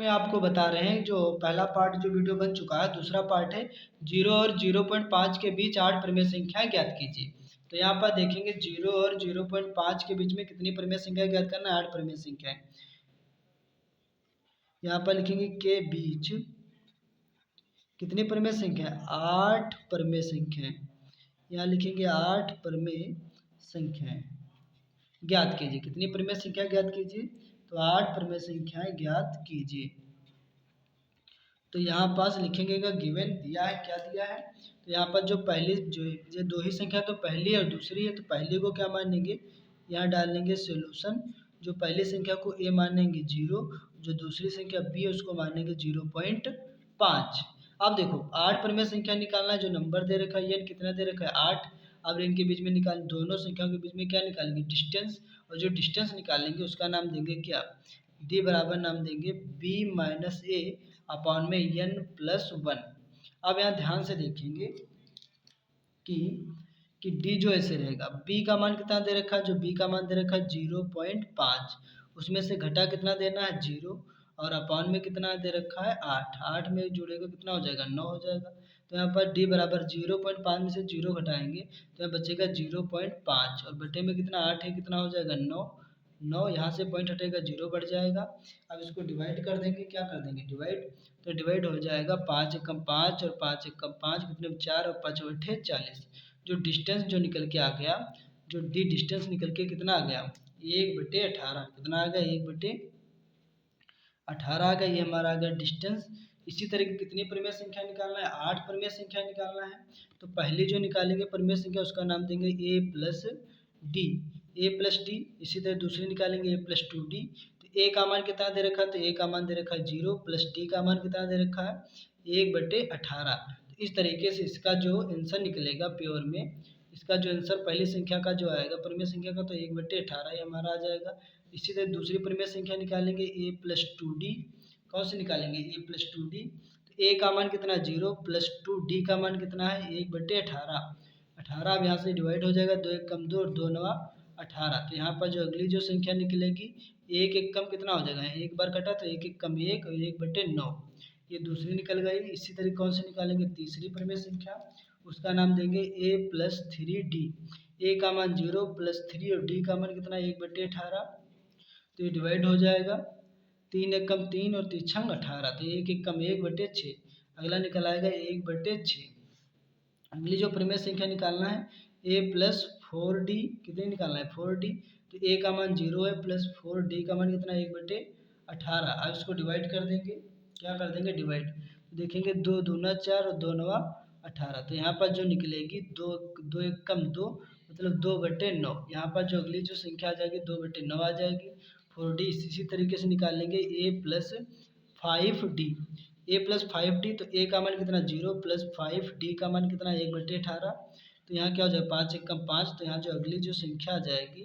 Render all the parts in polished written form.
में आपको बता रहे हैं जो पहला पार्ट जो वीडियो बन चुका है, दूसरा पार्ट है 0 और 0.5 के बीच 8 परिमेय संख्याएं ज्ञात कीजिए। तो यहाँ पर देखेंगे 0 और 0.5 के बीच में कितनी परिमेय संख्या ज्ञात करना है, 8 परिमेय संख्याएं। यहाँ पर लिखेंगे के बीच कितनी परिमेय संख्या है, 8 परिमेय संख्याएं। यहाँ लिखेंगे 8 परिमेय संख्याएं ज्ञात कीजिए। कितनी परिमेय संख्या ज्ञात कीजिए, तो 8 परिमेय संख्याएं ज्ञात कीजिए। तो यहाँ पास लिखेंगे का गिवन दिया है, क्या दिया है, तो यहाँ पर जो पहली जो ये दो ही संख्या तो पहली और दूसरी है, तो पहली को क्या मानेंगे, यहाँ डाल लेंगे सोल्यूशन। जो पहली संख्या को ए मानेंगे 0, जो दूसरी संख्या बी है उसको मानेंगे 0.5। अब देखो 8 परिमेय संख्या निकालना है, जो नंबर दे रखा है ये कितना दे रखा है 8। अब इनके बीच में निकाल, दोनों संख्याओं के बीच में क्या निकालेंगे, डिस्टेंस। और जो डिस्टेंस निकालेंगे उसका नाम देंगे क्या, डी बराबर नाम देंगे बी माइनस ए अपॉन में n प्लस 1। अब यहाँ ध्यान से देखेंगे कि d जो ऐसे रहेगा, b का मान कितना दे रखा है, जो b का मान दे रखा है 0.5, उसमें से घटा कितना देना है 0, और अपॉन में कितना दे रखा है 8, 8 में जोड़ेगा कितना हो जाएगा 9 हो जाएगा। तो यहाँ पर d बराबर 0.5 में से 0 घटाएंगे तो यहाँ बचेगा 0.5, और बटे में कितना 8 है, कितना हो जाएगा 9, यहाँ से पॉइंट हटेगा 0 बढ़ जाएगा। अब इसको डिवाइड कर देंगे, क्या कर देंगे डिवाइड, तो डिवाइड हो जाएगा 5 एकम 5 और 5 एकम 5 कितने 4 और 5 बटे 40। जो डिस्टेंस जो निकल के आ गया, जो डी डिस्टेंस निकल के कितना आ गया 1/18, कितना आ गया 1/18 आ गया, ये हमारा आ गया डिस्टेंस। इसी तरह की कितनी परिमेय संख्या निकालना है, 8 परिमेय संख्या निकालना है। तो पहली जो निकालेंगे परिमेय संख्या उसका नाम देंगे a plus D, A plus D. इसी तरह दूसरी निकालेंगे a प्लस 2d। तो a का मान कितना दे रखा है, तो a का मान दे रखा है 0, प्लस d का मान कितना दे रखा है 1/18। तो इस तरीके से इसका जो आंसर निकलेगा प्योर में, इसका जो आंसर पहली संख्या का जो आएगा परिमेय संख्या का, तो 1/18 ही हमारा आ जाएगा। इसी तरह दूसरी परिमेय संख्या निकालेंगे a प्लस 2d। कौन से निकालेंगे a प्लस 2d, तो a का मान कितना 0, प्लस 2d का मान कितना है 1/18, 18। अब यहाँ से डिवाइड हो जाएगा, 2 एक कम 2 और 2 नवा 18। तो यहाँ पर जो अगली जो संख्या निकलेगी, एक एक कम कितना हो जाएगा, एक बार कटा तो एक एक कम 1 और 1/9, ये दूसरी निकल गई। इसी तरह कौन से निकालेंगे, तीसरी परिमेय संख्या, उसका नाम देंगे a प्लस 3d। a का मान 0, प्लस 3 और d का मान कितना 1/18। तो ये डिवाइड हो जाएगा, 3 एक कम 3 और 3 छंग 18, तो एक एक कम 1/6, अगला निकल आएगा 1/6। अगली जो परिमेय संख्या निकालना है a प्लस 4d, कितनी निकालना है 4d। तो a का मान 0 है, प्लस 4d का मान कितना 1/18। अब इसको डिवाइड कर देंगे, क्या कर देंगे डिवाइड, तो देखेंगे 2 दूना 4 और 2 नवा 18। तो यहाँ पर जो निकलेगी 2 2 एक कम 2, मतलब 2/9। यहाँ पर जो अगली जो संख्या आ जाएगी 2/9 आ जाएगी। 4d इसी तरीके से निकाल लेंगे a plus 5d, a plus 5d। तो a का मान कितना 0, प्लस 5d का मान कितना 1/18। तो यहाँ क्या हो जाएगा 5 एक कम 5, तो यहाँ जो अगली जो संख्या आ जाएगी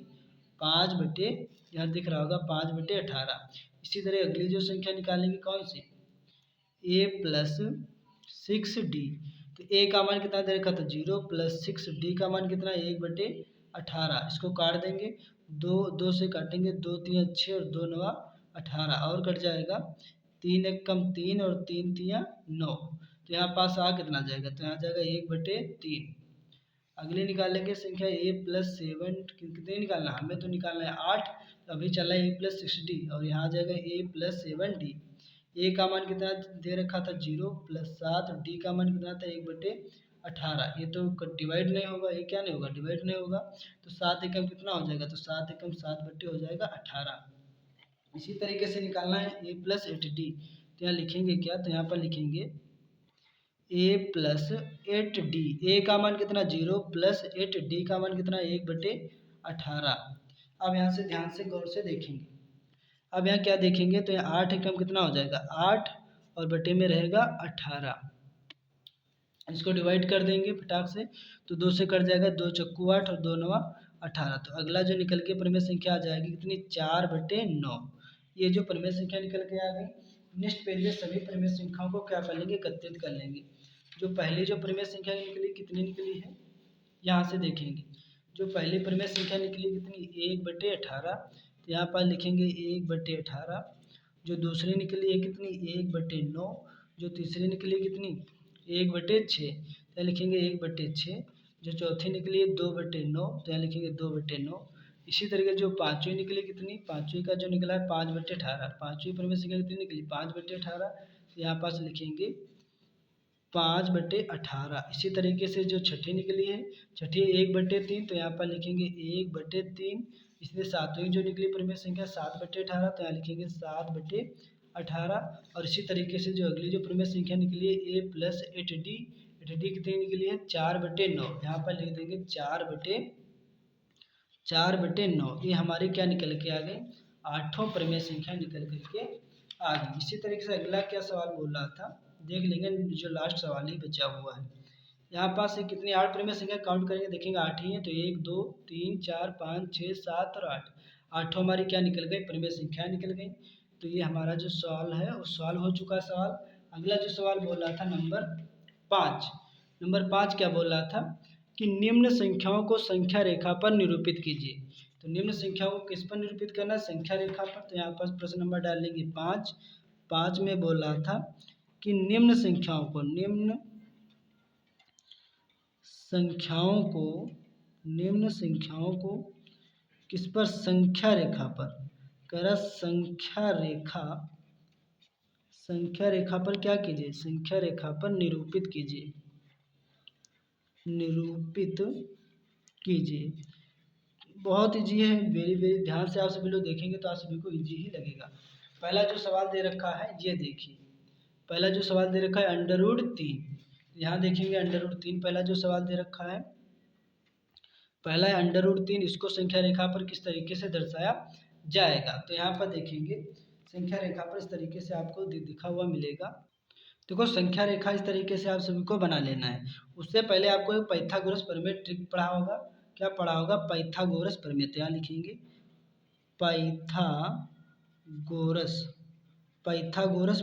5 बटे, यहाँ दिख रहा होगा 5/18। इसी तरह अगली जो संख्या निकालेंगे कौन सी, a प्लस 6d। तो a का मान कितना दे रखा था 0, प्लस 6d का मान कितना 1/18। इसको काट देंगे, 2 2 से काटेंगे, 2 3 6 और 2 नवा 18, और कट जाएगा 3 एक कम 3 और 3 3 9। तो यहाँ पास आ कितना जाएगा, तो यहाँ जाएगा 1/3। अगली निकालेंगे संख्या a प्लस 7, कितने निकालना है, हमें तो निकालना है 8। तो अभी चला a प्लस 6d, और यहाँ आ जाएगा a प्लस 7d। a का मान कितना दे रखा था 0, प्लस 7, और d का मान कितना था 1/18। ये तो डिवाइड नहीं होगा, ये क्या नहीं होगा डिवाइड नहीं होगा। तो 7 एकम कितना हो जाएगा, तो 7 एकम 7 बटे हो जाएगा 18। इसी तरीके से निकालना है a प्लस 8d। तो यहाँ लिखेंगे क्या, तो यहाँ पर लिखेंगे a प्लस 8d। a का मान कितना 0, प्लस 8d का मान कितना 1/18। अब यहाँ से ध्यान से गौर से देखेंगे, अब यहाँ क्या देखेंगे, तो यहाँ 8 एकम कितना हो जाएगा 8, और बटे में रहेगा 18। इसको डिवाइड कर देंगे फटाक से, तो 2 से कट जाएगा, 2 चक्कू 8 और 2 नवा 18। तो अगला जो निकल के परिमेय संख्या आ जाएगी कितनी 4/9। ये जो परिमेय संख्या निकल के आ गई। नेक्स्ट पेज में सभी परिमेय संख्याओं को क्या कर लेंगे, एकत्रित कर लेंगे। जो पहली जो परिमेय संख्या निकली कितनी निकली है, यहाँ से देखेंगे जो पहली परिमेय संख्या निकली कितनी 1/18। तो यहाँ पर लिखेंगे 1/18, जो दूसरी निकली है कितनी 1/9, जो तीसरी निकली है कितनी 1/6, तो यहाँ लिखेंगे 1/6। जो चौथी निकली है 2/9, तो यहाँ लिखेंगे 2/9। इसी तरीके जो पाँचवीं निकली कितनी, पाँचवीं का जो निकला है 5/18, पाँचवीं परिमेय संख्या कितनी निकली 5/18, तो यहाँ पास लिखेंगे 5/18। इसी तरीके से जो छठी निकली है, छठी 1/3, तो यहाँ पर लिखेंगे 1/3। इसलिए सातवीं जो निकली परिमेय संख्या 7/18, तो यहाँ लिखेंगे 7/18। और इसी तरीके से जो अगली जो परिमेय संख्या निकली है a + 8d, 8d कितनी निकली है 4/9, यहाँ पर लिख देंगे 4/9। ये हमारी क्या निकल के आ गई, आठों परिमेय संख्या निकल करके आ गई। इसी तरीके से अगला क्या सवाल बोल रहा था देख लेंगे, जो लास्ट सवाल ही बचा हुआ है। यहाँ पास से कितनी 8 परिमेय संख्या काउंट करेंगे, देखेंगे 8 ही है, तो 1 2 3 4 5 6 7 और 8, आठों हमारी क्या निकल गई परिमेय संख्या निकल गई। तो ये हमारा जो सवाल है वो सवाल हो चुका है सवाल। अगला जो सवाल बोल रहा था नंबर 5, नंबर 5 क्या बोल रहा था कि निम्न संख्याओं को संख्या रेखा पर निरूपित कीजिए। तो निम्न संख्याओं को किस पर निरूपित करना है, संख्या रेखा पर। तो यहाँ पर प्रश्न नंबर डाल लेंगे 5। 5 में बोल रहा था कि निम्न संख्याओं को निम्न संख्याओं को किस पर, संख्या रेखा पर। कह रहा संख्या रेखा पर क्या कीजिए, संख्या रेखा पर निरूपित कीजिए, बहुत ईजी है, वेरी वेरी ध्यान से आप सभी लोग देखेंगे तो आप सभी को ईजी ही लगेगा। पहला जो सवाल दे रखा है ये देखिए, पहला जो सवाल दे रखा है √3, यहाँ देखेंगे √3 पहला जो सवाल दे रखा है, पहला है √3, इसको संख्या रेखा पर किस तरीके से दर्शाया जाएगा। तो यहाँ पर देखेंगे संख्या रेखा पर इस तरीके से आपको दिखा हुआ मिलेगा। देखो संख्या रेखा इस तरीके से आप सभी को बना लेना है। उससे पहले आपको एक पाइथागोरस प्रमेय ट्रिक पढ़ा होगा, क्या पढ़ा होगा, पाइथागोरस प्रमेय। तो यहाँ लिखेंगे पाइथागोरस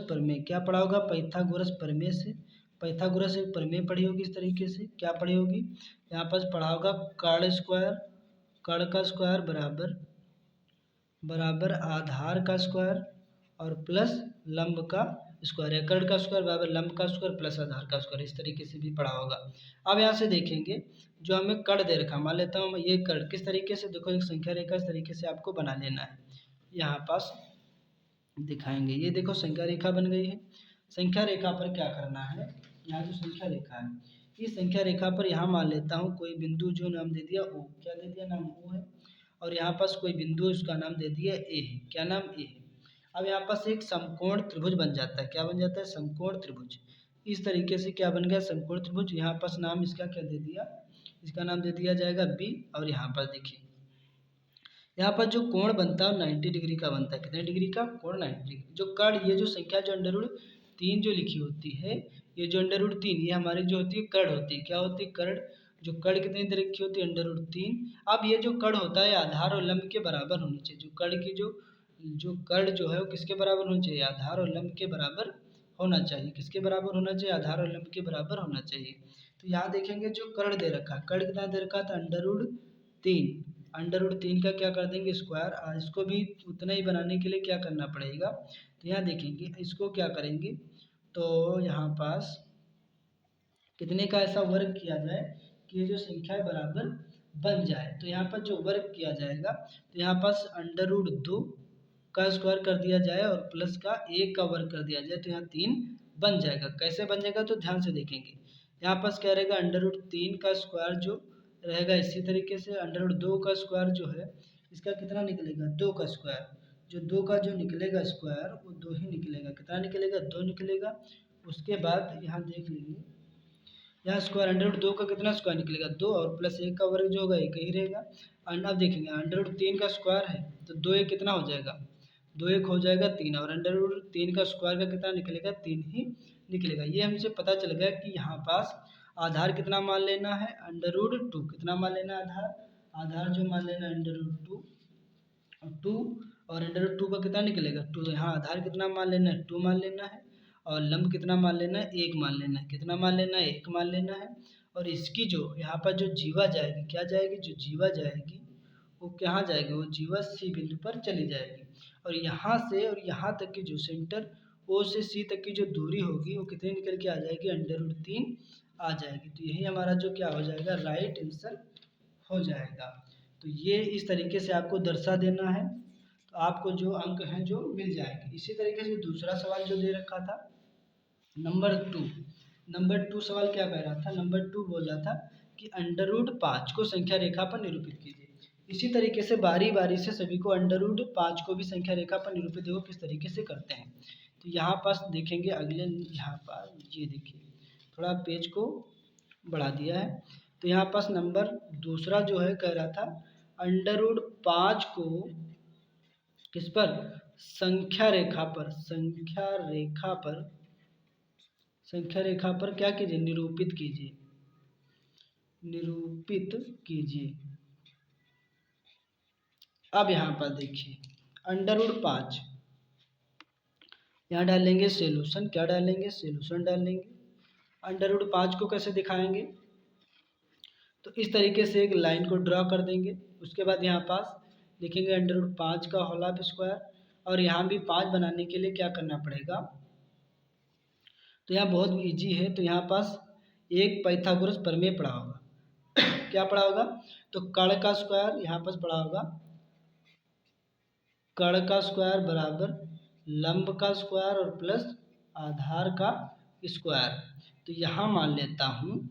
प्रमेय, क्या पढ़ा होगा, पाइथागोरस प्रमेय से, पाइथागोरस एक प्रमेय पढ़ी होगी इस तरीके से, क्या पढ़ी होगी, यहाँ पर पढ़ा होगा कर्ण का स्क्वायर बराबर आधार का स्क्वायर और प्लस लंब का स्क्वायर है, कर्ण का स्क्वायर बराबर लंब का स्क्वायर प्लस आधार का स्क्वायर, इस तरीके से भी पढ़ा होगा। अब यहाँ से देखेंगे जो हमें कर्ण दे रखा, मान लेता हूँ ये कर्ण किस तरीके से, देखो एक संख्या रेखा इस तरीके से आपको बना लेना है, यहाँ पास दिखाएंगे, ये देखो संख्या रेखा बन गई है। संख्या रेखा पर क्या करना है, यहाँ जो संख्या रेखा है इस संख्या रेखा पर यहाँ मान लेता हूँ कोई बिंदु, जो नाम दे दिया ओ, क्या दे दिया नाम ओ है, और यहाँ पास कोई बिंदु उसका नाम दे दिया ए है, क्या नाम ए है। अब यहाँ पास एक समकोण त्रिभुज बन जाता है, क्या बन जाता है, समकोण त्रिभुज। इस तरीके से क्या बन गया, समकोण त्रिभुज। यहाँ पास नाम इसका क्या दे दिया, इसका नाम दे दिया जाएगा बी। और यहाँ पर देखिए यहाँ पर जो कोण बनता है 90 डिग्री का बनता है, कितने डिग्री का, कोण 90 डिग्री। जो कर्ण, ये जो संख्या जो √3 जो लिखी होती है, ये जो √3 ये हमारी जो होती है कर्ण होती है, क्या होती है, कर्ण। जो कर्ण कितनी तरह की होती है, √3। अब ये जो कर्ण होता है आधार और लंब के बराबर होनी चाहिए। जो कर्ण की जो कर्ण जो है वो किसके बराबर होनी चाहिए, आधार और लंब के बराबर होना चाहिए। किसके बराबर होना चाहिए, आधार और लंब के बराबर होना चाहिए। तो यहाँ देखेंगे जो कर्ण दे रखा है, कर्ण कितना दे रखा था, √3, √3 का क्या कर देंगे स्क्वायर। इसको भी उतना ही बनाने के लिए क्या करना पड़ेगा, तो यहाँ देखेंगे इसको क्या करेंगे, तो यहाँ पास कितने का ऐसा वर्ग किया जाए कि ये जो संख्या है बराबर बन जाए। तो यहाँ पर जो वर्ग किया जाएगा, तो यहाँ पास √2 का स्क्वायर कर दिया जाए और प्लस का 1 का वर्ग कर दिया जाए, तो यहाँ 3 बन जाएगा। कैसे बन जाएगा, तो ध्यान से देखेंगे। यहाँ पास क्या रहेगा, √3 का स्क्वायर जो रहेगा, इसी तरीके से √2 का स्क्वायर जो है इसका कितना निकलेगा, 2 का स्क्वायर। जो 2 का जो निकलेगा स्क्वायर वो 2 ही निकलेगा, कितना निकलेगा, 2 निकलेगा। उसके बाद यहाँ देख लेंगे, यहाँ स्क्वायर √2 का कितना स्क्वायर निकलेगा, 2, और प्लस 1 का वर्ग जो होगा 1 ही रहेगा। एंड अब देखेंगे √3 का स्क्वायर है तो 2 1 कितना हो जाएगा, 2 1 हो जाएगा 3, और √3 का स्क्वायर का कितना निकलेगा, 3 ही निकलेगा। ये हमसे पता चल गया कि यहाँ पास आधार कितना मान लेना है, √2 कितना मान लेना है, आधार जो मान लेना है √2, और √2 का कितना निकलेगा, 2। यहाँ आधार कितना मान लेना है, 2 मान लेना है, और लंब कितना मान लेना है, 1 मान लेना है। कितना मान लेना है, 1 मान लेना है। और इसकी जो यहाँ पर जो जीवा जाएगी, क्या जाएगी, जो जीवा जाएगी वो कहाँ जाएगी, वो जीवा सी बिंदु पर चली जाएगी। और यहाँ से और यहाँ तक की जो सेंटर ओ से सी तक की जो दूरी होगी वो कितनी निकल के आ जाएगी, √3 आ जाएगी। तो यही हमारा जो क्या हो जाएगा, राइट आंसर हो जाएगा। तो ये इस तरीके से आपको दर्शा देना है, तो आपको जो अंक हैं जो मिल जाएंगे। इसी तरीके से दूसरा सवाल जो दे रखा था नंबर 2 सवाल क्या कह रहा था, नंबर 2 बोल रहा था कि √5 को संख्या रेखा पर निरूपित कीजिए। इसी तरीके से बारी बारी से सभी को √5 को भी संख्या रेखा पर निरूपित देखो किस तरीके से करते हैं। तो यहाँ पास देखेंगे अगले, यहाँ पर ये देखिए थोड़ा पेज को बढ़ा दिया है। तो यहाँ पास नंबर दूसरा जो है कह रहा था √5 को किस पर, संख्या रेखा पर क्या कीजिए, निरूपित कीजिए। अब यहाँ पर देखिए √5 यहाँ डालेंगे सॉल्यूशन, क्या डालेंगे, सॉल्यूशन डालेंगे। √5 को कैसे दिखाएंगे, तो इस तरीके से एक लाइन को ड्रॉ कर देंगे। उसके बाद यहाँ पास लिखेंगे √5 का होल ऑफ स्क्वायर, और यहाँ भी 5 बनाने के लिए क्या करना पड़ेगा, तो यहाँ बहुत इजी है। तो यहाँ पास एक पाइथागोरस प्रमेय पढ़ा होगा क्या पढ़ा होगा, तो कर्ण का स्क्वायर यहाँ पास पढ़ा होगा, कर्ण का स्क्वायर बराबर लंब का स्क्वायर और प्लस आधार का स्क्वायर। तो यहाँ मान लेता हूँ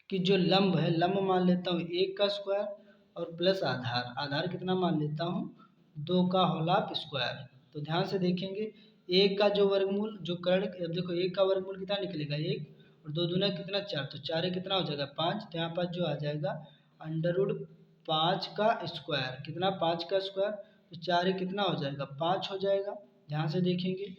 कि जो लंब है, लंब मान लेता हूँ 1 का स्क्वायर और प्लस आधार कितना मान लेता हूँ, 2 का होल ऑफ स्क्वायर। तो ध्यान से देखेंगे 1 का जो वर्गमूल, जो कर्ण, अब देखो 1 का वर्गमूल कितना निकलेगा 1, और 2 दूना कितना 4, तो 4 कितना हो जाएगा 5। तो यहाँ पर जो आ जाएगा √5 का स्क्वायर, कितना 5 का स्क्वायर, तो 4 कितना हो जाएगा 5 हो जाएगा। ध्यान से देखेंगे।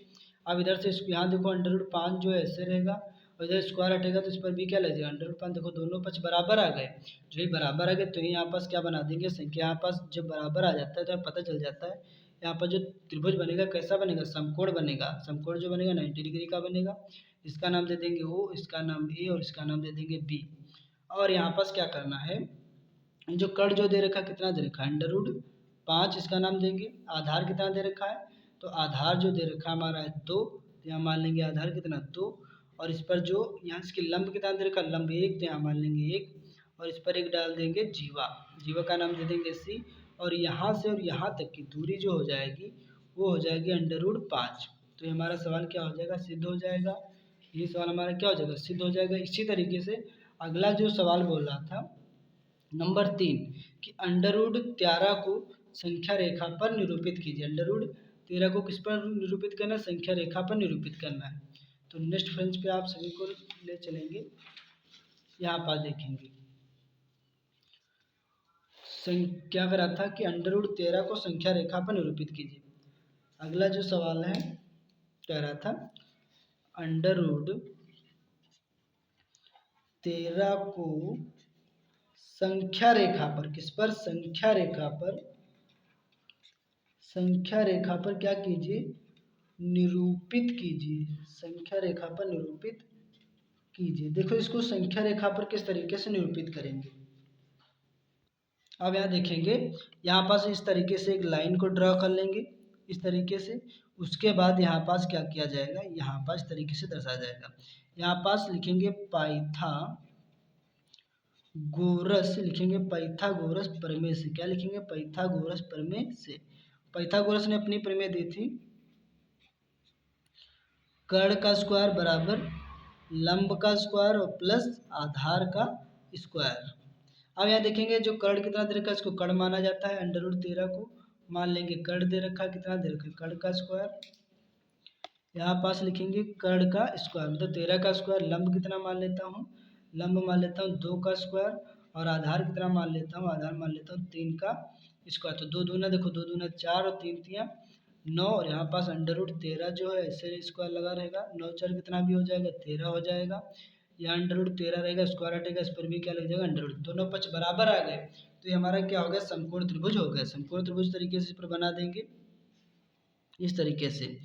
अब इधर से यहाँ देखो √5 जो है ऐसे रहेगा, और इधर स्क्वायर हटेगा तो इस पर भी क्या लगेगा √5। देखो दोनों पक्ष बराबर आ गए, जो ही बराबर आ गए तो यहाँ पास क्या बना देंगे संख्या, यहाँ पास जब बराबर आ जाता है तो पता चल जाता है यहाँ पर जो त्रिभुज बनेगा कैसा बनेगा, समकोण बनेगा। समकोण जो बनेगा 90 डिग्री का बनेगा। इसका नाम दे देंगे ओ, इसका नाम ए, और इसका नाम दे देंगे बी। और यहाँ पास क्या करना है, जो कर्ण जो दे रखा कितना दे रखा है √5, इसका नाम देंगे। आधार कितना दे रखा है, तो आधार जो दे रखा हमारा है 2, तो यहाँ मान लेंगे आधार कितना 2। और इस पर जो यहाँ इसकी लंब कितना दे रखा, लंब 1, तो यहाँ मान लेंगे 1, और इस पर एक डाल देंगे जीवा का नाम दे देंगे सी। और यहाँ से और यहाँ तक की दूरी जो हो जाएगी वो हो जाएगी √5। तो ये हमारा सवाल क्या हो जाएगा, सिद्ध हो जाएगा। ये सवाल हमारा क्या हो जाएगा, सिद्ध हो जाएगा। इसी तरीके से अगला जो सवाल बोल रहा था नंबर 3 कि √13 को संख्या रेखा पर निरूपित कीजिए। √13 को किस पर निरूपित करना है, संख्या रेखा पर निरूपित करना है। तो नेक्स्ट फ्रेंच पे आप सभी को ले चलेंगे, यहाँ पर देखेंगे क्या करा था कि √13 को संख्या रेखा पर निरूपित कीजिए। अगला जो सवाल है कह रहा था √13 को संख्या रेखा पर, किस पर, संख्या रेखा पर क्या कीजिए, निरूपित कीजिए। संख्या रेखा पर निरूपित कीजिए। देखो इसको संख्या रेखा पर किस तरीके से निरूपित करेंगे। अब यहाँ देखेंगे, यहाँ पास इस तरीके से एक लाइन को ड्रॉ कर लेंगे इस तरीके से। उसके बाद यहाँ पास क्या किया जाएगा, यहाँ पास इस तरीके से दर्शाया जाएगा। यहाँ पास लिखेंगे पाइथागोरस प्रमेय से। क्या लिखेंगे, पाइथागोरस प्रमेय से। पाइथागोरस ने अपनी प्रमेय दी थी कर्ण का स्क्वायर बराबर लंब का स्क्वायर और प्लस आधार का स्क्वायर। अब यहाँ देखेंगे जो कर्ण कितना दे रखा है, इसको कर्ण माना जाता है। √13 को मान लेंगे कर्ण दे रखा, कितना दे रखा है, कर्ण का स्क्वायर। यहाँ पास लिखेंगे कर्ण का स्क्वायर, मतलब 13 का स्क्वायर। लंब कितना मान लेता हूँ, लंब मान लेता हूँ 2 का स्क्वायर, और आधार कितना मान लेता हूँ, आधार मान लेता हूँ 3 का स्क्वायर। तो 2 दूना देखो, 2 दूना 4 और 3 तियाँ 9, और यहाँ पास √13 जो है ऐसे स्क्वायर लगा रहेगा। 9 4 कितना भी हो जाएगा 13 हो जाएगा। यहाँ √13 रहेगा, स्क्वायर हटेगा, इस पर भी क्या लग जाएगा √। दोनों पक्ष बराबर आ गए तो ये हमारा क्या हो गया, समकोण त्रिभुज हो गया। समकोण त्रिभुज तरीके से इस पर बना देंगे इस तरीके से।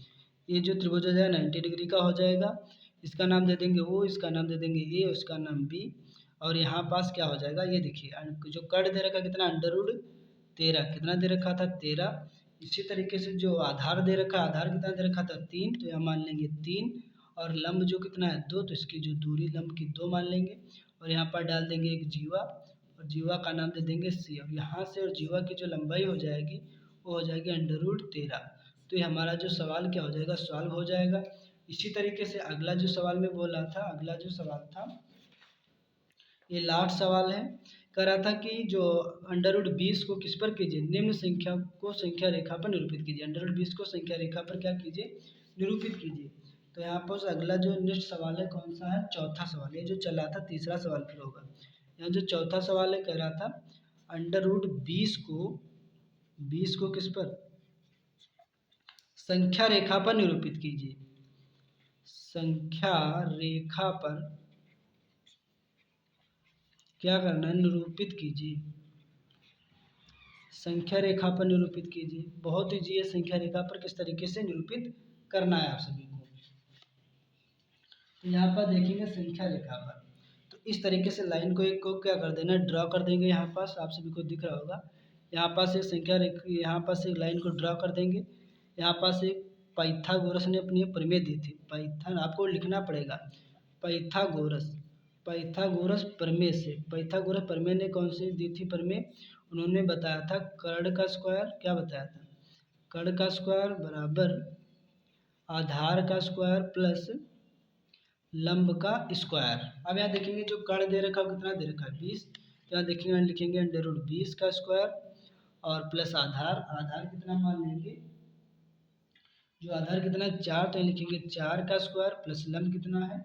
ये जो त्रिभुज हो जाएगा 90 डिग्री का हो जाएगा। इसका नाम दे देंगे ओ, इसका नाम दे देंगे ए, और इसका नाम बी। और यहाँ पास क्या हो जाएगा, ये देखिए जो कट दे रखा कितना, अंडर रूट 13, कितना दे रखा था 13। इसी तरीके से जो आधार दे रखा, आधार कितना दे रखा था 3, तो यहाँ मान लेंगे 3, और लंब जो कितना है 2, तो इसकी जो दूरी लंब की 2 मान लेंगे, और यहाँ पर डाल देंगे एक जीवा, और जीवा का नाम दे देंगे सी, और यहाँ से और जीवा की जो लंबाई हो जाएगी वो हो जाएगी अंडर रूट 13। तो ये हमारा जो सवाल क्या हो जाएगा, सॉल्व हो जाएगा। इसी तरीके से अगला जो सवाल में बोल रहा था, अगला जो सवाल था ये लास्ट सवाल है। कह रहा था कि जो अंडर रूट 20 को किस पर कीजिए, निम्न संख्या को संख्या रेखा पर निरूपित कीजिए। अंडर रूट 20 को संख्या रेखा पर क्या कीजिए, निरूपित कीजिए। तो यहाँ पर अगला जो नेक्स्ट सवाल है कौन सा है, चौथा सवाल। ये जो चला था तीसरा सवाल फिर होगा। यहाँ जो चौथा सवाल है कह रहा था अंडर रूट 20 को किस पर, संख्या रेखा पर निरूपित कीजिए। संख्या रेखा पर क्या करना है, निरूपित कीजिए। संख्या रेखा पर निरूपित कीजिए। बहुत ईजी है, संख्या रेखा पर किस तरीके से निरूपित करना है आप सभी को। तो यहाँ पर देखेंगे संख्या रेखा पर, तो इस तरीके से लाइन को एक को क्या कर देना, ड्रॉ कर देंगे। यहाँ पास आप सभी को दिख रहा होगा, यहाँ पास एक संख्या रेखा, यहाँ पास एक लाइन को ड्रॉ कर देंगे। यहाँ पास एक पाइथागोरस ने अपनी प्रमेय दी थी, पाइथन आपको लिखना पड़ेगा, पाइथागोरस, पाइथागोरस प्रमेय से, पाइथागोरस प्रमेय ने कौन सी दी थी प्रमेय, उन्होंने बताया था कर्ण का स्क्वायर, क्या बताया था, कर्ण का स्क्वायर बराबर आधार का स्क्वायर प्लस लंब का स्क्वायर। अब यहाँ देखेंगे जो कर्ण दे रखा है कितना दे रखा है 20, तो यहाँ देखेंगे लिखेंगे अंडर रूट 20 का स्क्वायर और प्लस आधार, आधार कितना मान लेंगे, जो आधार कितना है 4, तो यहाँ लिखेंगे 4 का स्क्वायर प्लस लंब कितना है,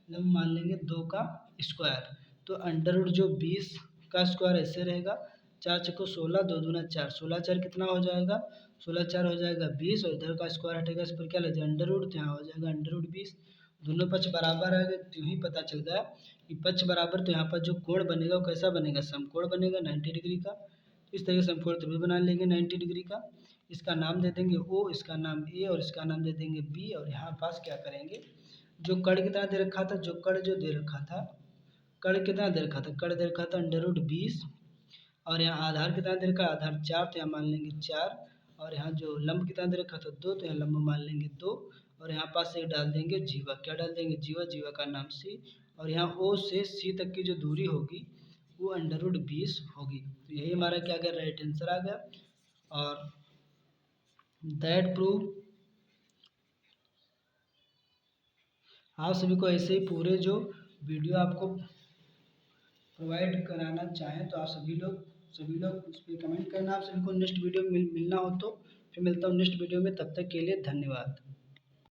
लंब मान लेंगे 2 का स्क्वायर। तो अंडर रूट जो 20 का स्क्वायर ऐसे रहेगा, 4 चक्को 16, 2 दूना 4, 16 4 कितना हो जाएगा, 16 4 हो जाएगा 20, और इधर का स्क्वायर हटेगा, इस पर क्या लग जाएगा अंडर रूट, तो यहाँ हो जाएगा अंडर रूट 20। दोनों पक्ष बराबर आ गए, तो ही पता चल गया कि पक्ष बराबर, तो यहाँ पर जो कोण बनेगा वो कैसा बनेगा, समकोण बनेगा 90 डिग्री का। इस तरीके से समकोण त्रिभुज बना लेंगे 90 डिग्री का। इसका नाम दे देंगे ओ, इसका नाम ए, और इसका नाम दे देंगे बी। और यहाँ पास क्या करेंगे, जो कर्ण कितना दे रखा था, जो कर्ण जो दे रखा था, कर्ण कितना दे रखा था, कर्ण दे रखा था अंडर रूट 20, और यहाँ आधार कितना दे रखा है, आधार 4, तो यहाँ मान लेंगे 4, और यहाँ जो लंब कितना दे रखा था 2, तो यहाँ लंब मान लेंगे 2, और यहाँ पास एक डाल देंगे जीवा, क्या डाल देंगे जीवा, जीवा का नाम सी, और यहाँ ओ से सी तक की जो दूरी होगी वो अंडर रूट 20 होगी। तो यही हमारा क्या गया, राइट आंसर आ गया। और दैट प्रूव, आप सभी को ऐसे ही पूरे जो वीडियो आपको प्रोवाइड कराना चाहें तो आप सभी लोग उस पर कमेंट करना। आप सभी को नेक्स्ट वीडियो में मिलना हो तो फिर मिलता हूँ नेक्स्ट वीडियो में, तब तक के लिए धन्यवाद।